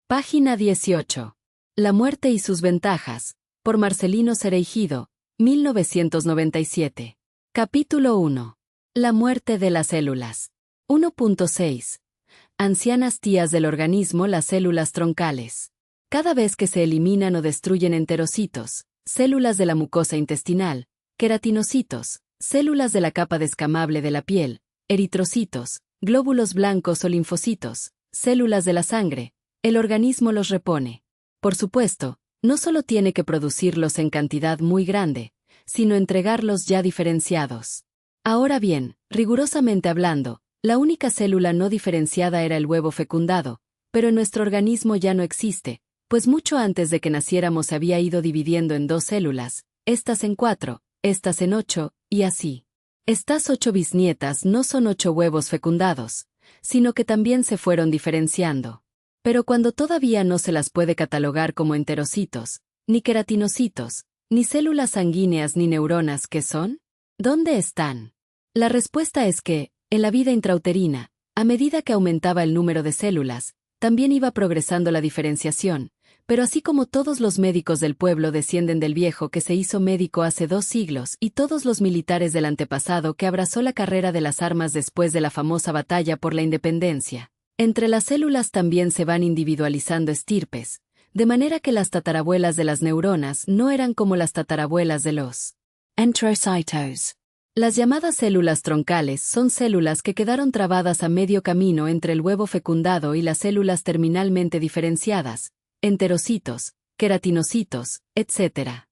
Página 18. La muerte y sus ventajas, por Marcelino Cereijido, 1997. Capítulo 1. La muerte de las células. 1.6. Ancianas tías del organismo, las células troncales. Cada vez que se eliminan o destruyen enterocitos, células de la mucosa intestinal, queratinocitos, células de la capa descamable de la piel, eritrocitos, glóbulos blancos o linfocitos, células de la sangre, el organismo los repone. Por supuesto, no solo tiene que producirlos en cantidad muy grande, sino entregarlos ya diferenciados. Ahora bien, rigurosamente hablando, la única célula no diferenciada era el huevo fecundado, pero en nuestro organismo ya no existe, pues mucho antes de que naciéramos se había ido dividiendo en 2 células, estas en 4, estas en 8, y así. Estas 8 bisnietas no son 8 huevos fecundados, sino que también se fueron diferenciando. Pero cuando todavía no se las puede catalogar como enterocitos, ni queratinocitos, ni células sanguíneas ni neuronas, ¿qué son? ¿Dónde están? La respuesta es que, en la vida intrauterina, a medida que aumentaba el número de células, también iba progresando la diferenciación, pero así como todos los médicos del pueblo descienden del viejo que se hizo médico hace 2 siglos y todos los militares del antepasado que abrazó la carrera de las armas después de la famosa batalla por la independencia, entre las células también se van individualizando estirpes, de manera que las tatarabuelas de las neuronas no eran como las tatarabuelas de los enterocitos. Las llamadas células troncales son células que quedaron trabadas a medio camino entre el huevo fecundado y las células terminalmente diferenciadas, enterocitos, queratinocitos, etc.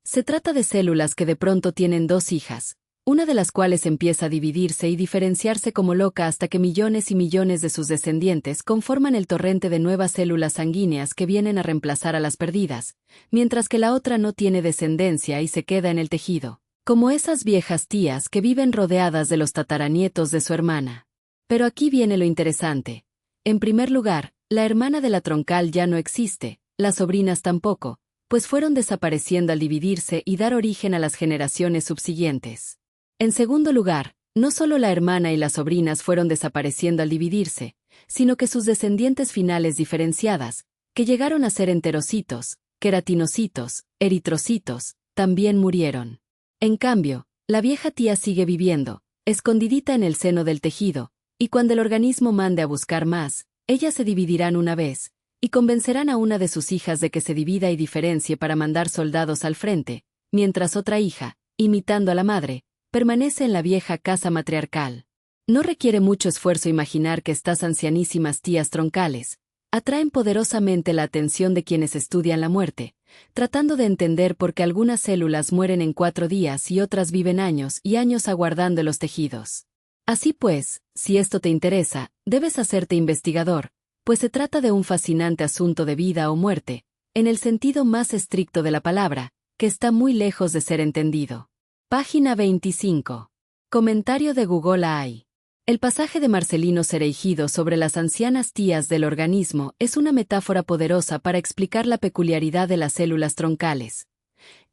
Se trata de células que de pronto tienen 2 hijas, una de las cuales empieza a dividirse y diferenciarse como loca hasta que millones y millones de sus descendientes conforman el torrente de nuevas células sanguíneas que vienen a reemplazar a las perdidas, mientras que la otra no tiene descendencia y se queda en el tejido, como esas viejas tías que viven rodeadas de los tataranietos de su hermana. Pero aquí viene lo interesante. En primer lugar, la hermana de la troncal ya no existe, las sobrinas tampoco, pues fueron desapareciendo al dividirse y dar origen a las generaciones subsiguientes. En segundo lugar, no solo la hermana y las sobrinas fueron desapareciendo al dividirse, sino que sus descendientes finales diferenciadas, que llegaron a ser enterocitos, queratinocitos, eritrocitos, también murieron. En cambio, la vieja tía sigue viviendo, escondidita en el seno del tejido, y cuando el organismo mande a buscar más, ellas se dividirán una vez, y convencerán a una de sus hijas de que se divida y diferencie para mandar soldados al frente, mientras otra hija, imitando a la madre, permanece en la vieja casa matriarcal. No requiere mucho esfuerzo imaginar que estas ancianísimas tías troncales atraen poderosamente la atención de quienes estudian la muerte, tratando de entender por qué algunas células mueren en 4 días y otras viven años y años aguardando los tejidos. Así pues, si esto te interesa, debes hacerte investigador, pues se trata de un fascinante asunto de vida o muerte, en el sentido más estricto de la palabra, que está muy lejos de ser entendido. Página 25. Comentario de Google AI. El pasaje de Marcelino Cereijido sobre las ancianas tías del organismo es una metáfora poderosa para explicar la peculiaridad de las células troncales.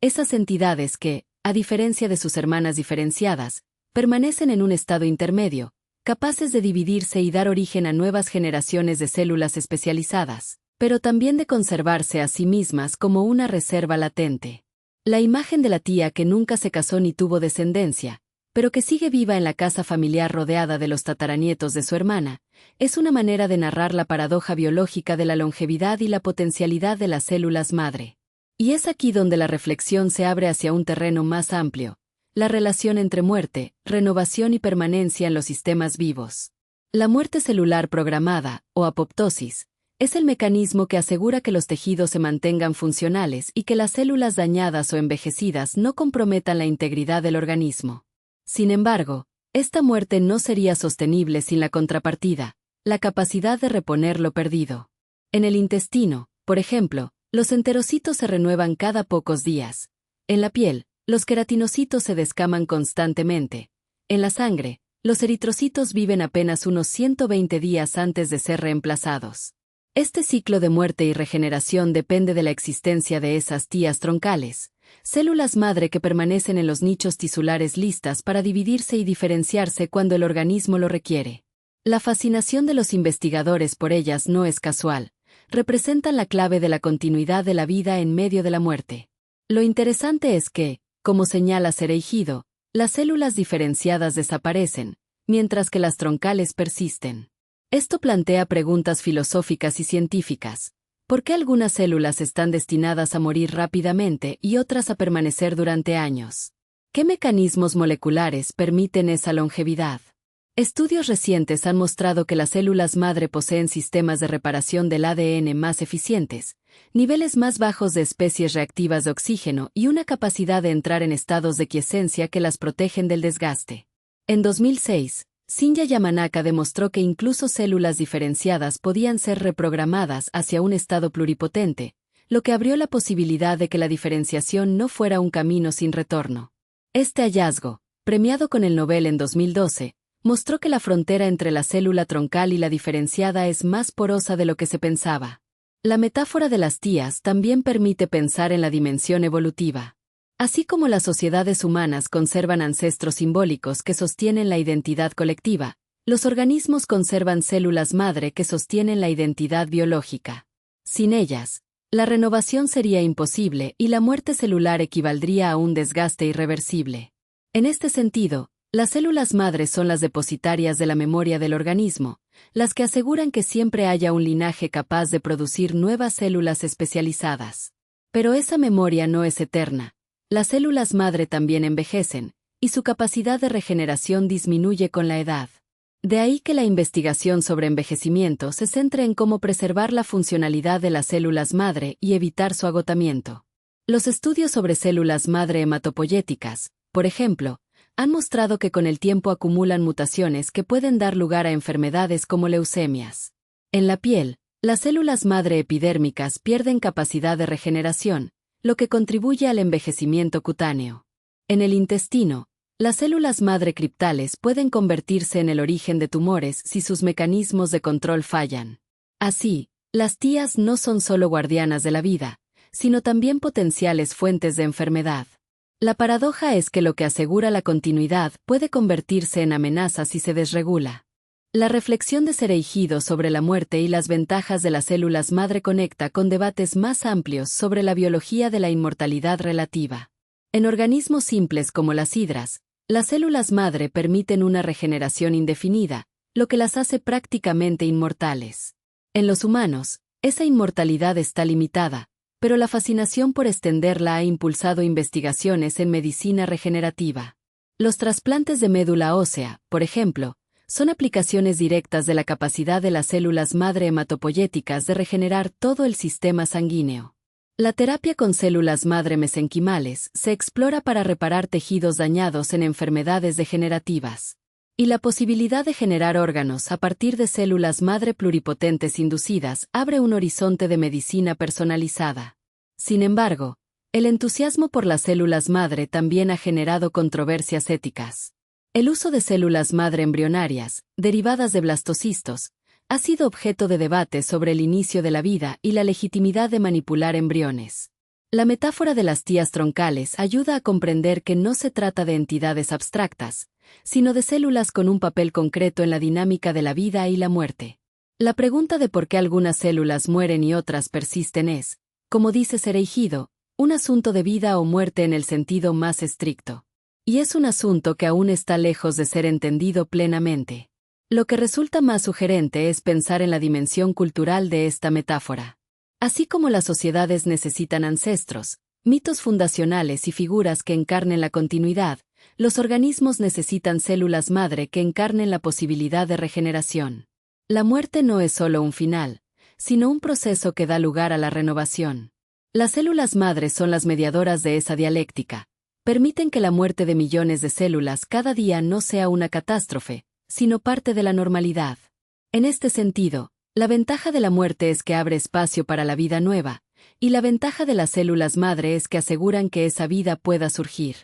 Esas entidades que, a diferencia de sus hermanas diferenciadas, permanecen en un estado intermedio, capaces de dividirse y dar origen a nuevas generaciones de células especializadas, pero también de conservarse a sí mismas como una reserva latente. La imagen de la tía que nunca se casó ni tuvo descendencia, pero que sigue viva en la casa familiar rodeada de los tataranietos de su hermana, es una manera de narrar la paradoja biológica de la longevidad y la potencialidad de las células madre. Y es aquí donde la reflexión se abre hacia un terreno más amplio, la relación entre muerte, renovación y permanencia en los sistemas vivos. La muerte celular programada, o apoptosis, es el mecanismo que asegura que los tejidos se mantengan funcionales y que las células dañadas o envejecidas no comprometan la integridad del organismo. Sin embargo, esta muerte no sería sostenible sin la contrapartida, la capacidad de reponer lo perdido. En el intestino, por ejemplo, los enterocitos se renuevan cada pocos días. En la piel, los queratinocitos se descaman constantemente. En la sangre, los eritrocitos viven apenas unos 120 días antes de ser reemplazados. Este ciclo de muerte y regeneración depende de la existencia de esas tías troncales, células madre que permanecen en los nichos tisulares listas para dividirse y diferenciarse cuando el organismo lo requiere. La fascinación de los investigadores por ellas no es casual, representan la clave de la continuidad de la vida en medio de la muerte. Lo interesante es que, como señala Cereijido, las células diferenciadas desaparecen, mientras que las troncales persisten. Esto plantea preguntas filosóficas y científicas. ¿Por qué algunas células están destinadas a morir rápidamente y otras a permanecer durante años? ¿Qué mecanismos moleculares permiten esa longevidad? Estudios recientes han mostrado que las células madre poseen sistemas de reparación del ADN más eficientes, niveles más bajos de especies reactivas de oxígeno y una capacidad de entrar en estados de quiescencia que las protegen del desgaste. En 2006, Shinya Yamanaka demostró que incluso células diferenciadas podían ser reprogramadas hacia un estado pluripotente, lo que abrió la posibilidad de que la diferenciación no fuera un camino sin retorno. Este hallazgo, premiado con el Nobel en 2012, mostró que la frontera entre la célula troncal y la diferenciada es más porosa de lo que se pensaba. La metáfora de las tías también permite pensar en la dimensión evolutiva. Así como las sociedades humanas conservan ancestros simbólicos que sostienen la identidad colectiva, los organismos conservan células madre que sostienen la identidad biológica. Sin ellas, la renovación sería imposible y la muerte celular equivaldría a un desgaste irreversible. En este sentido, las células madres son las depositarias de la memoria del organismo, las que aseguran que siempre haya un linaje capaz de producir nuevas células especializadas. Pero esa memoria no es eterna. Las células madre también envejecen, y su capacidad de regeneración disminuye con la edad. De ahí que la investigación sobre envejecimiento se centre en cómo preservar la funcionalidad de las células madre y evitar su agotamiento. Los estudios sobre células madre hematopoyéticas, por ejemplo, han mostrado que con el tiempo acumulan mutaciones que pueden dar lugar a enfermedades como leucemias. En la piel, las células madre epidérmicas pierden capacidad de regeneración, lo que contribuye al envejecimiento cutáneo. En el intestino, las células madre criptales pueden convertirse en el origen de tumores si sus mecanismos de control fallan. Así, las tías no son solo guardianas de la vida, sino también potenciales fuentes de enfermedad. La paradoja es que lo que asegura la continuidad puede convertirse en amenaza si se desregula. La reflexión de Cereijido sobre la muerte y las ventajas de las células madre conecta con debates más amplios sobre la biología de la inmortalidad relativa. En organismos simples como las hidras, las células madre permiten una regeneración indefinida, lo que las hace prácticamente inmortales. En los humanos, esa inmortalidad está limitada, pero la fascinación por extenderla ha impulsado investigaciones en medicina regenerativa. Los trasplantes de médula ósea, por ejemplo, son aplicaciones directas de la capacidad de las células madre hematopoyéticas de regenerar todo el sistema sanguíneo. La terapia con células madre mesenquimales se explora para reparar tejidos dañados en enfermedades degenerativas. Y la posibilidad de generar órganos a partir de células madre pluripotentes inducidas abre un horizonte de medicina personalizada. Sin embargo, el entusiasmo por las células madre también ha generado controversias éticas. El uso de células madre embrionarias, derivadas de blastocistos, ha sido objeto de debate sobre el inicio de la vida y la legitimidad de manipular embriones. La metáfora de las tías troncales ayuda a comprender que no se trata de entidades abstractas, sino de células con un papel concreto en la dinámica de la vida y la muerte. La pregunta de por qué algunas células mueren y otras persisten es, como dice Cereijido, un asunto de vida o muerte en el sentido más estricto. Y es un asunto que aún está lejos de ser entendido plenamente. Lo que resulta más sugerente es pensar en la dimensión cultural de esta metáfora. Así como las sociedades necesitan ancestros, mitos fundacionales y figuras que encarnen la continuidad, los organismos necesitan células madre que encarnen la posibilidad de regeneración. La muerte no es solo un final, sino un proceso que da lugar a la renovación. Las células madre son las mediadoras de esa dialéctica. Permiten que la muerte de millones de células cada día no sea una catástrofe, sino parte de la normalidad. En este sentido, la ventaja de la muerte es que abre espacio para la vida nueva, y la ventaja de las células madre es que aseguran que esa vida pueda surgir.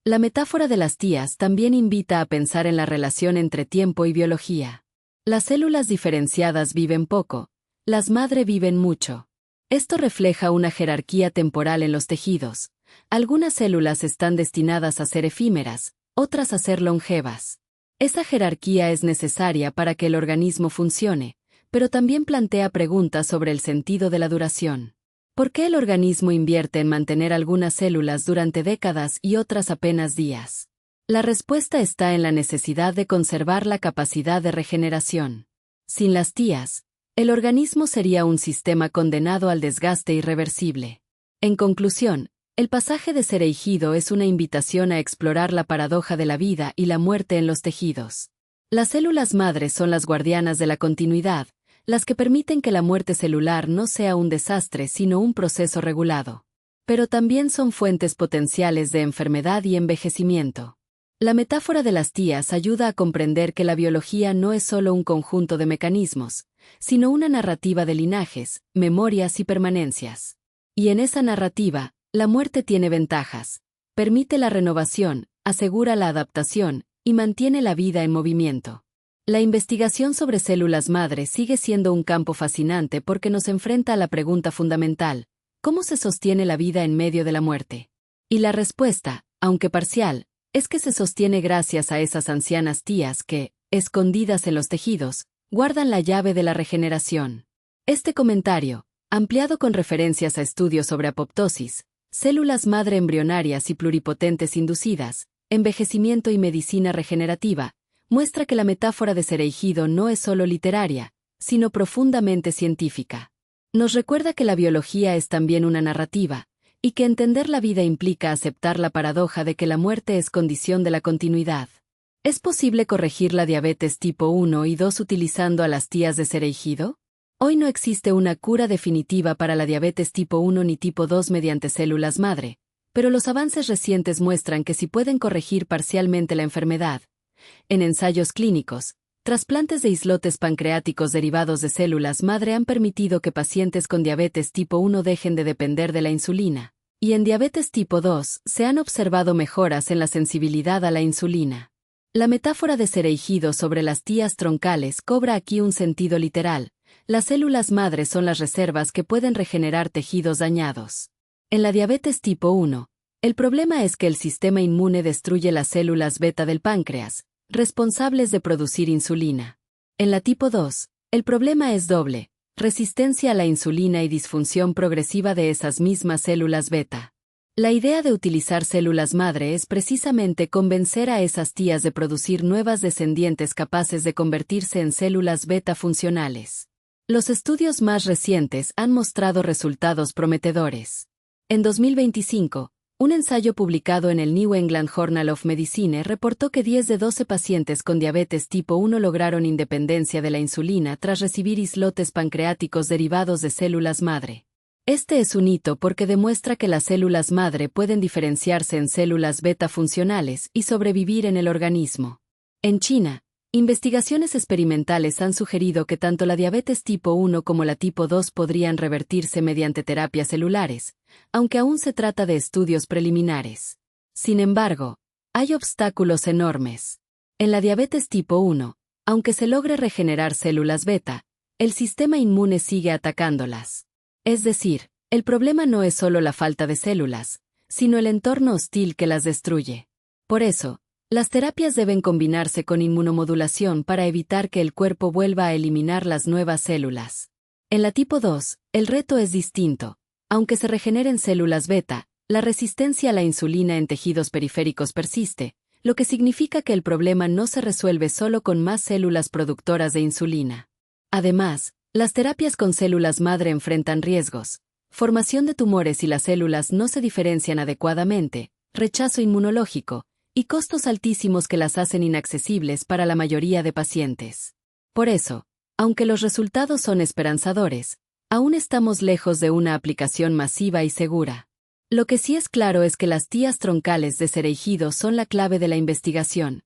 La metáfora de las tías también invita a pensar en la relación entre tiempo y biología. Las células diferenciadas viven poco, las madre viven mucho. Esto refleja una jerarquía temporal en los tejidos. Algunas células están destinadas a ser efímeras, otras a ser longevas. Esa jerarquía es necesaria para que el organismo funcione, pero también plantea preguntas sobre el sentido de la duración. ¿Por qué el organismo invierte en mantener algunas células durante décadas y otras apenas días? La respuesta está en la necesidad de conservar la capacidad de regeneración. Sin las tías, el organismo sería un sistema condenado al desgaste irreversible. En conclusión, el pasaje de Sereijido es una invitación a explorar la paradoja de la vida y la muerte en los tejidos. Las células madres son las guardianas de la continuidad, las que permiten que la muerte celular no sea un desastre sino un proceso regulado. Pero también son fuentes potenciales de enfermedad y envejecimiento. La metáfora de las tías ayuda a comprender que la biología no es solo un conjunto de mecanismos, sino una narrativa de linajes, memorias y permanencias. Y en esa narrativa, la muerte tiene ventajas. Permite la renovación, asegura la adaptación, y mantiene la vida en movimiento. La investigación sobre células madre sigue siendo un campo fascinante porque nos enfrenta a la pregunta fundamental: ¿cómo se sostiene la vida en medio de la muerte? Y la respuesta, aunque parcial, es que se sostiene gracias a esas ancianas tías que, escondidas en los tejidos, guardan la llave de la regeneración. Este comentario, ampliado con referencias a estudios sobre apoptosis, células madre embrionarias y pluripotentes inducidas, envejecimiento y medicina regenerativa, muestra que la metáfora de Sereijido no es solo literaria, sino profundamente científica. Nos recuerda que la biología es también una narrativa, y que entender la vida implica aceptar la paradoja de que la muerte es condición de la continuidad. ¿Es posible corregir la diabetes tipo 1 y 2 utilizando a las tías de Sereijido? Hoy no existe una cura definitiva para la diabetes tipo 1 ni tipo 2 mediante células madre, pero los avances recientes muestran que sí pueden corregir parcialmente la enfermedad. En ensayos clínicos, trasplantes de islotes pancreáticos derivados de células madre han permitido que pacientes con diabetes tipo 1 dejen de depender de la insulina, y en diabetes tipo 2 se han observado mejoras en la sensibilidad a la insulina. La metáfora de Sereijido sobre las tías troncales cobra aquí un sentido literal. Las células madre son las reservas que pueden regenerar tejidos dañados. En la diabetes tipo 1, el problema es que el sistema inmune destruye las células beta del páncreas, responsables de producir insulina. En la tipo 2, el problema es doble: resistencia a la insulina y disfunción progresiva de esas mismas células beta. La idea de utilizar células madre es precisamente convencer a esas tías de producir nuevas descendientes capaces de convertirse en células beta funcionales. Los estudios más recientes han mostrado resultados prometedores. En 2025, un ensayo publicado en el New England Journal of Medicine reportó que 10 de 12 pacientes con diabetes tipo 1 lograron independencia de la insulina tras recibir islotes pancreáticos derivados de células madre. Este es un hito porque demuestra que las células madre pueden diferenciarse en células beta funcionales y sobrevivir en el organismo. En China, investigaciones experimentales han sugerido que tanto la diabetes tipo 1 como la tipo 2 podrían revertirse mediante terapias celulares, aunque aún se trata de estudios preliminares. Sin embargo, hay obstáculos enormes. En la diabetes tipo 1, aunque se logre regenerar células beta, el sistema inmune sigue atacándolas. Es decir, el problema no es solo la falta de células, sino el entorno hostil que las destruye. Por eso, las terapias deben combinarse con inmunomodulación para evitar que el cuerpo vuelva a eliminar las nuevas células. En la tipo 2, el reto es distinto. Aunque se regeneren células beta, la resistencia a la insulina en tejidos periféricos persiste, lo que significa que el problema no se resuelve solo con más células productoras de insulina. Además, las terapias con células madre enfrentan riesgos: formación de tumores si las células no se diferencian adecuadamente, rechazo inmunológico, y costos altísimos que las hacen inaccesibles para la mayoría de pacientes. Por eso, aunque los resultados son esperanzadores, aún estamos lejos de una aplicación masiva y segura. Lo que sí es claro es que las tías troncales de Sereijido son la clave de la investigación.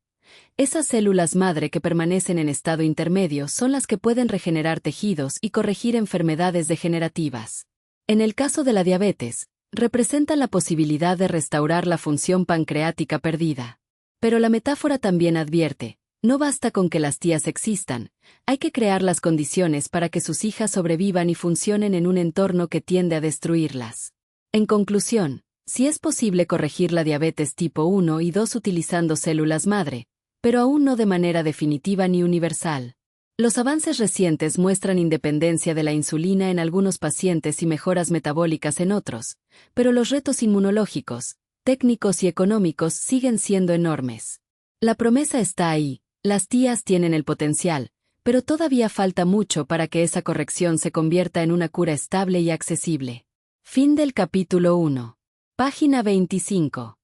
Esas células madre que permanecen en estado intermedio son las que pueden regenerar tejidos y corregir enfermedades degenerativas. En el caso de la diabetes, representan la posibilidad de restaurar la función pancreática perdida. Pero la metáfora también advierte: no basta con que las tías existan, hay que crear las condiciones para que sus hijas sobrevivan y funcionen en un entorno que tiende a destruirlas. En conclusión, sí es posible corregir la diabetes tipo 1 y 2 utilizando células madre, pero aún no de manera definitiva ni universal. Los avances recientes muestran independencia de la insulina en algunos pacientes y mejoras metabólicas en otros, pero los retos inmunológicos, técnicos y económicos siguen siendo enormes. La promesa está ahí, las tías tienen el potencial, pero todavía falta mucho para que esa corrección se convierta en una cura estable y accesible. Fin del capítulo 1. Página 25.